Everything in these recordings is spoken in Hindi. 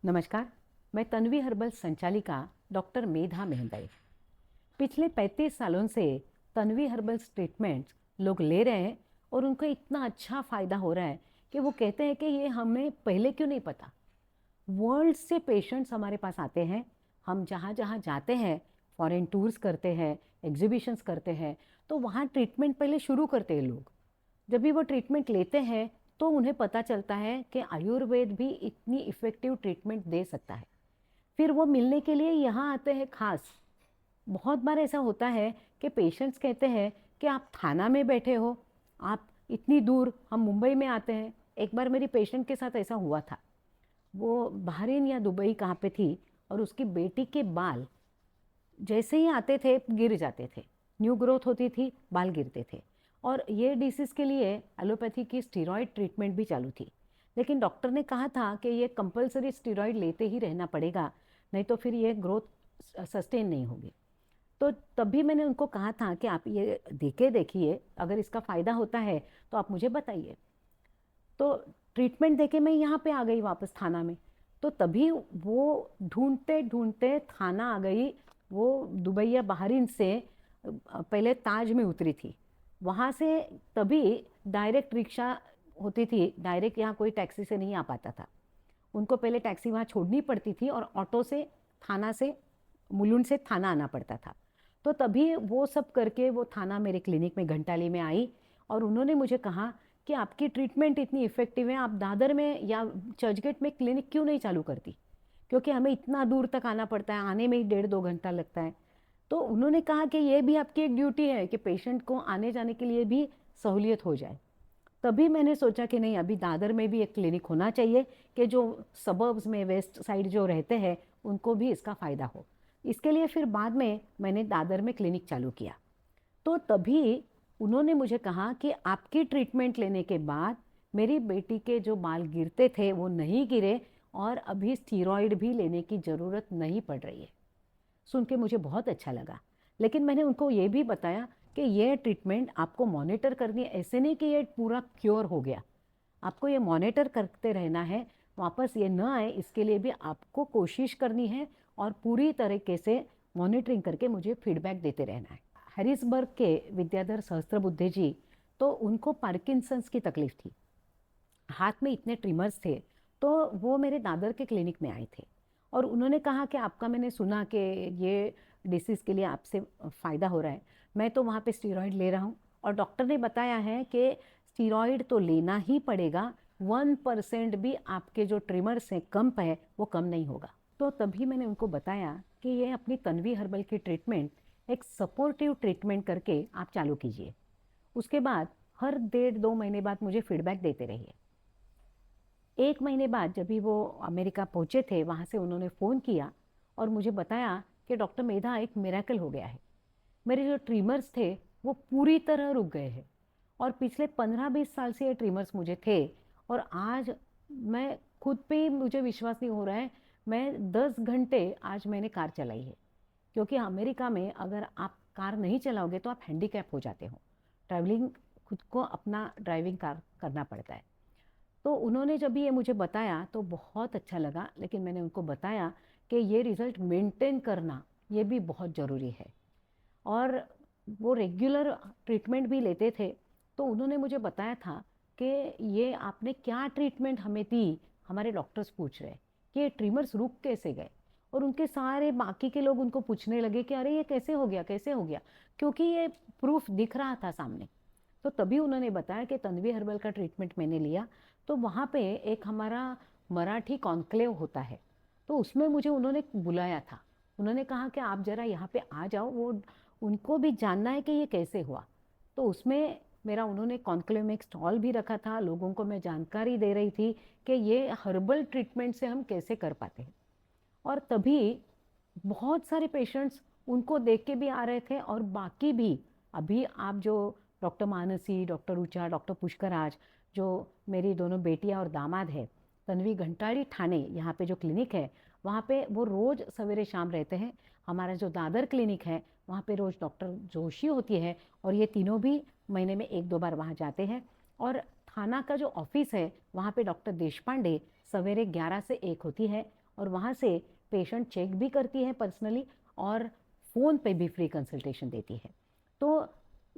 नमस्कार। मैं तन्वी हर्बल संचालिका डॉक्टर मेधा मेहंदे। पिछले 35 सालों से तन्वी हर्बल्स ट्रीटमेंट्स लोग ले रहे हैं और उनको इतना अच्छा फ़ायदा हो रहा है कि वो कहते हैं कि ये हमें पहले क्यों नहीं पता। वर्ल्ड से पेशेंट्स हमारे पास आते हैं। हम जहाँ जहाँ जाते हैं, फॉरेन टूर्स करते हैं, एग्जीबिशंस करते हैं, तो वहाँ ट्रीटमेंट पहले शुरू करते हैं लोग। जब भी वो ट्रीटमेंट लेते हैं तो उन्हें पता चलता है कि आयुर्वेद भी इतनी इफ़ेक्टिव ट्रीटमेंट दे सकता है। फिर वो मिलने के लिए यहाँ आते हैं खास। बहुत बार ऐसा होता है कि पेशेंट्स कहते हैं कि आप थाना में बैठे हो, आप इतनी दूर, हम मुंबई में आते हैं। एक बार मेरी पेशेंट के साथ ऐसा हुआ था। वो बहरीन या दुबई कहाँ पे थी और उसकी बेटी के बाल जैसे ही आते थे गिर जाते थे। न्यू ग्रोथ होती थी, बाल गिरते थे। और ये डिसीज़ के लिए एलोपैथी की स्टीरॉयड ट्रीटमेंट भी चालू थी। लेकिन डॉक्टर ने कहा था कि ये कंपलसरी स्टीरॉयड लेते ही रहना पड़ेगा, नहीं तो फिर ये ग्रोथ सस्टेन नहीं होगी। तो तभी मैंने उनको कहा था कि आप ये देखिए, अगर इसका फ़ायदा होता है तो आप मुझे बताइए। तो ट्रीटमेंट देके मैं यहाँ पे आ गई वापस थाना में। तो तभी वो ढूंढते ढूंढते थाना आ गई। वो दुबई या बहरीन से पहले ताज में उतरी थी। वहाँ से तभी डायरेक्ट रिक्शा होती थी, डायरेक्ट यहाँ कोई टैक्सी से नहीं आ पाता था। उनको पहले टैक्सी वहाँ छोड़नी पड़ती थी और ऑटो से थाना से मुलुंड से थाना आना पड़ता था। तो तभी वो सब करके वो थाना मेरे क्लिनिक में घंटाली में आई और उन्होंने मुझे कहा कि आपकी ट्रीटमेंट इतनी इफ़ेक्टिव है, आप दादर में या चर्चगेट में क्लिनिक क्यों नहीं चालू करती, क्योंकि हमें इतना दूर तक आना पड़ता है, आने में ही 1.5-2 घंटा लगता है। तो उन्होंने कहा कि ये भी आपकी एक ड्यूटी है कि पेशेंट को आने जाने के लिए भी सहूलियत हो जाए। तभी मैंने सोचा कि नहीं, अभी दादर में भी एक क्लिनिक होना चाहिए कि जो सबर्ब्स में वेस्ट साइड जो रहते हैं उनको भी इसका फ़ायदा हो। इसके लिए फिर बाद में मैंने दादर में क्लिनिक चालू किया। तो तभी उन्होंने मुझे कहा कि आपकी ट्रीटमेंट लेने के बाद मेरी बेटी के जो बाल गिरते थे वो नहीं गिरे और अभी स्टीरॉयड भी लेने की ज़रूरत नहीं पड़ रही है। सुन के मुझे बहुत अच्छा लगा। लेकिन मैंने उनको ये भी बताया कि ये ट्रीटमेंट आपको मॉनिटर करनी है, ऐसे नहीं कि ये पूरा क्योर हो गया। आपको ये मॉनिटर करते रहना है, वापस ये न आए इसके लिए भी आपको कोशिश करनी है और पूरी तरीके से मॉनिटरिंग करके मुझे फीडबैक देते रहना है। हैरिसबर्ग के विद्याधर सहस्त्रबुद्धे जी, तो उनको पार्किंसंस की तकलीफ थी, हाथ में इतने ट्रिमर्स थे। तो वो मेरे दादर के क्लिनिक में आए थे और उन्होंने कहा कि आपका मैंने सुना कि ये डिसीज़ के लिए आपसे फ़ायदा हो रहा है, मैं तो वहाँ पे स्टीरॉयड ले रहा हूँ और डॉक्टर ने बताया है कि स्टीरॉयड तो लेना ही पड़ेगा, 1% भी आपके जो ट्रिमर्स हैं कम है वो कम नहीं होगा। तो तभी मैंने उनको बताया कि ये अपनी तन्वी हर्बल की ट्रीटमेंट एक सपोर्टिव ट्रीटमेंट करके आप चालू कीजिए। उसके बाद हर 1.5-2 महीने बाद मुझे फीडबैक देते रहिए। 1 महीने बाद जब भी वो अमेरिका पहुँचे थे, वहाँ से उन्होंने फ़ोन किया और मुझे बताया कि डॉक्टर मेधा, एक मिरेकल हो गया है। मेरे जो ट्रिमर्स थे वो पूरी तरह रुक गए हैं और पिछले 15-20 साल से ये ट्रिमर्स मुझे थे और आज मैं खुद पे ही मुझे विश्वास नहीं हो रहा है, मैं 10 घंटे आज मैंने कार चलाई है। क्योंकि अमेरिका में अगर आप कार नहीं चलाओगे तो आप हैंडीकैप हो जाते हो। ट्रैवलिंग, खुद को अपना ड्राइविंग कार करना पड़ता है। तो उन्होंने जब भी ये मुझे बताया तो बहुत अच्छा लगा, लेकिन मैंने उनको बताया कि ये रिज़ल्ट मेंटेन करना ये भी बहुत ज़रूरी है। और वो रेगुलर ट्रीटमेंट भी लेते थे। तो उन्होंने मुझे बताया था कि ये आपने क्या ट्रीटमेंट हमें दी, हमारे डॉक्टर्स पूछ रहे कि ये ट्रिमर्स रुक कैसे गए। और उनके सारे बाकी के लोग उनको पूछने लगे कि अरे ये कैसे हो गया, कैसे हो गया, क्योंकि ये प्रूफ दिख रहा था सामने। तो तभी उन्होंने बताया कि तन्वी हर्बल का ट्रीटमेंट मैंने लिया। तो वहाँ पे एक हमारा मराठी कॉन्क्लेव होता है, तो उसमें मुझे उन्होंने बुलाया था। उन्होंने कहा कि आप ज़रा यहाँ पे आ जाओ, वो उनको भी जानना है कि ये कैसे हुआ। तो उसमें मेरा उन्होंने कॉन्क्लेव में एक स्टॉल भी रखा था, लोगों को मैं जानकारी दे रही थी कि ये हर्बल ट्रीटमेंट से हम कैसे कर पाते हैं। और तभी बहुत सारे पेशेंट्स उनको देख के भी आ रहे थे और बाकी भी। अभी आप जो doctor Mansi, doctor Usha, doctor Pushkaraj, जो मेरी दोनों बेटियां और दामाद है, तन्वी घंटाड़ी ठाणे यहाँ पे जो क्लिनिक है वहाँ पे वो रोज़ सवेरे शाम रहते हैं। हमारा जो दादर क्लिनिक है वहाँ पे रोज़ डॉक्टर जोशी होती है और ये तीनों भी महीने में 1-2 बार वहाँ जाते हैं। और थाना का जो ऑफिस है वहाँ पे डॉक्टर देशपांडे सवेरे 11 से 1 होती है और वहाँ से पेशेंट चेक भी करती है पर्सनली और फ़ोन पे भी फ्री कंसल्टेशन देती है। तो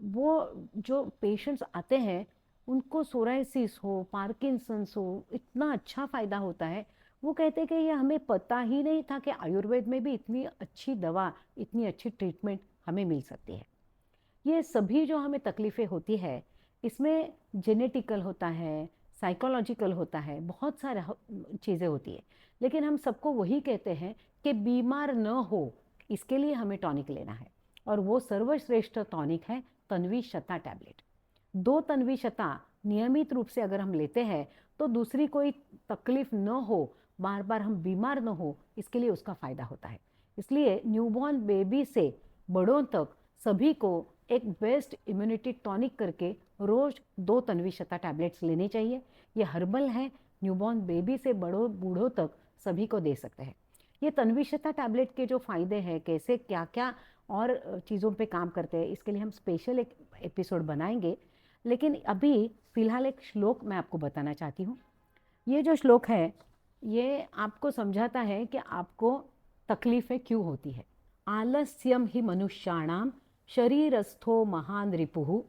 वो जो पेशेंट्स आते हैं उनको सोराइसिस हो, पार्किंसंस हो, इतना अच्छा फ़ायदा होता है। वो कहते हैं कि ये हमें पता ही नहीं था कि आयुर्वेद में भी इतनी अच्छी दवा, इतनी अच्छी ट्रीटमेंट हमें मिल सकती है। ये सभी जो हमें तकलीफ़ें होती है, इसमें जेनेटिकल होता है, साइकोलॉजिकल होता है, बहुत सारे चीज़ें होती है। लेकिन हम सबको वही कहते हैं कि बीमार न हो, इसके लिए हमें टॉनिक लेना है। और वो सर्वश्रेष्ठ टॉनिक है तन्वी शता टैबलेट। 2 तन्वी शता नियमित रूप से अगर हम लेते हैं तो दूसरी कोई तकलीफ न हो, बार बार हम बीमार न हो, इसके लिए उसका फ़ायदा होता है। इसलिए न्यूबॉर्न बेबी से बड़ों तक सभी को एक बेस्ट इम्यूनिटी टॉनिक करके रोज 2 तन्वी शता टैबलेट्स लेने चाहिए। ये हर्बल है, न्यूबॉर्न बेबी से बूढ़ों तक सभी को दे सकते हैं। ये तन्वी शता टैबलेट के जो फ़ायदे हैं, कैसे क्या क्या और चीज़ों पे काम करते हैं, इसके लिए हम स्पेशल एक एपिसोड बनाएंगे। लेकिन अभी फ़िलहाल एक श्लोक मैं आपको बताना चाहती हूँ। ये जो श्लोक है ये आपको समझाता है कि आपको तकलीफ़ें क्यों होती है। आलस्यम ही मनुष्याणाम शरीरस्थो महान रिपुः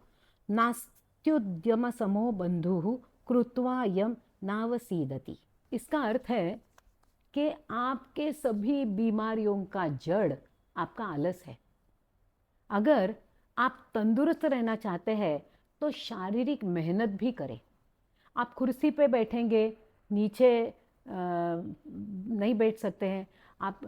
नास्त्युद्यम समो बंधुः कृत्वा यम नावसीदति। इसका अर्थ है कि आपके सभी बीमारियों का जड़ आपका आलस है। अगर आप तंदुरुस्त रहना चाहते हैं तो शारीरिक मेहनत भी करें। आप कुर्सी पे बैठेंगे, नीचे नहीं बैठ सकते हैं। आप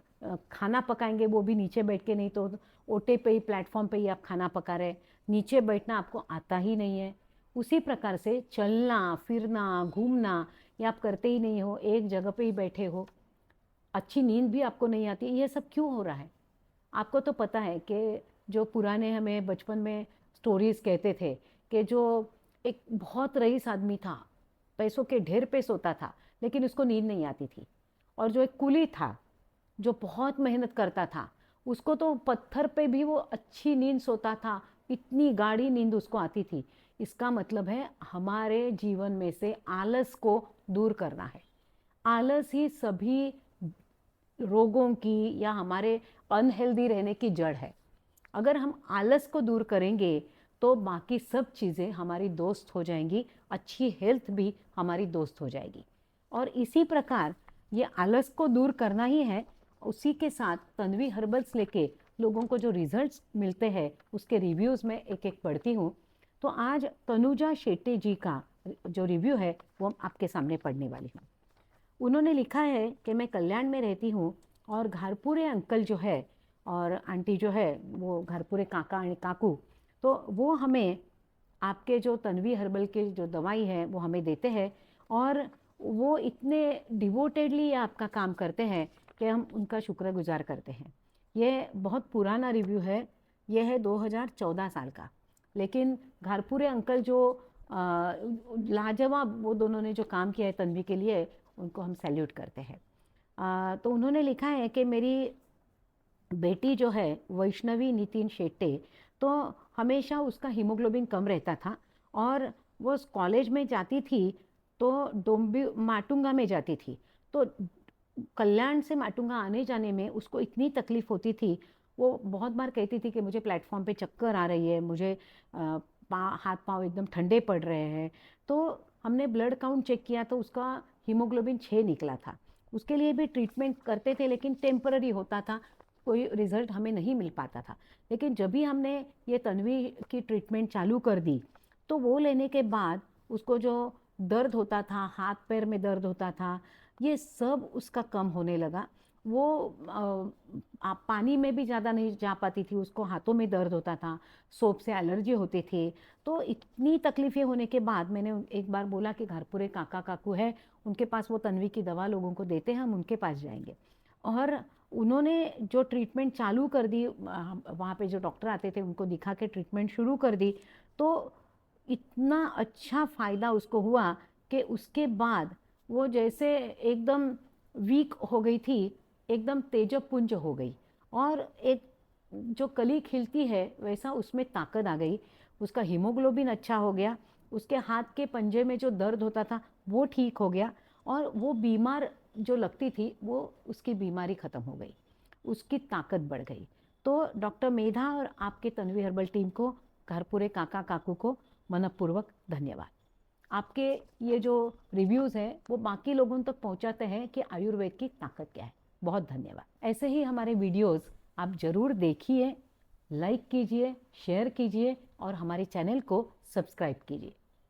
खाना पकाएंगे वो भी नीचे बैठ के नहीं, तो ओटे पे ही, प्लेटफॉर्म पे ही आप खाना पका रहे, नीचे बैठना आपको आता ही नहीं है। उसी प्रकार से चलना फिरना घूमना ये आप करते ही नहीं हो, एक जगह पे ही बैठे हो, अच्छी नींद भी आपको नहीं आती। ये सब क्यों हो रहा है? आपको तो पता है कि जो पुराने हमें बचपन में स्टोरीज कहते थे कि जो एक बहुत रईस आदमी था, पैसों के ढेर पे सोता था, लेकिन उसको नींद नहीं आती थी। और जो एक कुली था जो बहुत मेहनत करता था, उसको तो पत्थर पे भी वो अच्छी नींद सोता था, इतनी गाढ़ी नींद उसको आती थी। इसका मतलब है हमारे जीवन में से आलस को दूर करना है। आलस ही सभी रोगों की या हमारे अनहेल्दी रहने की जड़ है। अगर हम आलस को दूर करेंगे तो बाकी सब चीज़ें हमारी दोस्त हो जाएंगी, अच्छी हेल्थ भी हमारी दोस्त हो जाएगी। और इसी प्रकार ये आलस को दूर करना ही है। उसी के साथ तन्वी हर्बल्स लेके लोगों को जो रिजल्ट्स मिलते हैं उसके रिव्यूज़ में एक एक पढ़ती हूँ। तो आज तनुजा शेट्टी जी का जो रिव्यू है वो आपके सामने पढ़ने वाली हूँ। उन्होंने लिखा है कि मैं कल्याण में रहती हूँ और घरपुरे अंकल जो है और आंटी जो है वो घरपुरे काका और काकू, तो वो हमें आपके जो तन्वी हर्बल के जो दवाई है वो हमें देते हैं। और वो इतने डिवोटेडली आपका काम करते हैं कि हम उनका शुक्रगुजार करते हैं। ये बहुत पुराना रिव्यू है, ये है 2014 साल का। लेकिन घरपुरे अंकल जो लाजवाब वो दोनों ने जो काम किया है तन्वी के लिए, उनको हम सैल्यूट करते हैं। तो उन्होंने लिखा है कि मेरी बेटी जो है वैष्णवी नितिन शेट्टे, तो हमेशा उसका हीमोग्लोबिन कम रहता था और वो कॉलेज में जाती थी तो डोम्बी माटुंगा में जाती थी, तो कल्याण से माटुंगा आने जाने में उसको इतनी तकलीफ़ होती थी। वो बहुत बार कहती थी कि मुझे प्लेटफॉर्म पे चक्कर आ रही है, मुझे हाथ पाँव एकदम ठंडे पड़ रहे हैं। तो हमने ब्लड काउंट चेक किया तो उसका हीमोग्लोबिन 6 निकला था। उसके लिए भी ट्रीटमेंट करते थे लेकिन टेम्पररी होता था, कोई रिजल्ट हमें नहीं मिल पाता था। लेकिन जब भी हमने ये तन्वी की ट्रीटमेंट चालू कर दी तो वो लेने के बाद उसको जो दर्द होता था, हाथ पैर में दर्द होता था, ये सब उसका कम होने लगा। वो आप पानी में भी ज़्यादा नहीं जा पाती थी, उसको हाथों में दर्द होता था, सोप से एलर्जी होती थी। तो इतनी तकलीफ़ें होने के बाद मैंने एक बार बोला कि घरपुरे काका काकू है, उनके पास वो तन्वी की दवा लोगों को देते हैं, हम उनके पास जाएंगे। और उन्होंने जो ट्रीटमेंट चालू कर दी, वहाँ पे जो डॉक्टर आते थे उनको दिखा के ट्रीटमेंट शुरू कर दी, तो इतना अच्छा फ़ायदा उसको हुआ कि उसके बाद वो जैसे एकदम वीक हो गई थी, एकदम तेजपुंज हो गई। और एक जो कली खिलती है वैसा उसमें ताकत आ गई। उसका हीमोग्लोबिन अच्छा हो गया, उसके हाथ के पंजे में जो दर्द होता था वो ठीक हो गया और वो बीमार जो लगती थी वो उसकी बीमारी ख़त्म हो गई, उसकी ताकत बढ़ गई। तो डॉक्टर मेधा और आपके तन्वी हर्बल टीम को, घर पूरे काका काकू को मनपूर्वक धन्यवाद। आपके ये जो रिव्यूज़ हैं वो बाकी लोगों तक पहुंचाते हैं कि आयुर्वेद की ताकत क्या है। बहुत धन्यवाद। ऐसे ही हमारे वीडियोस आप ज़रूर देखिए, लाइक कीजिए, शेयर कीजिए और हमारे चैनल को सब्सक्राइब कीजिए।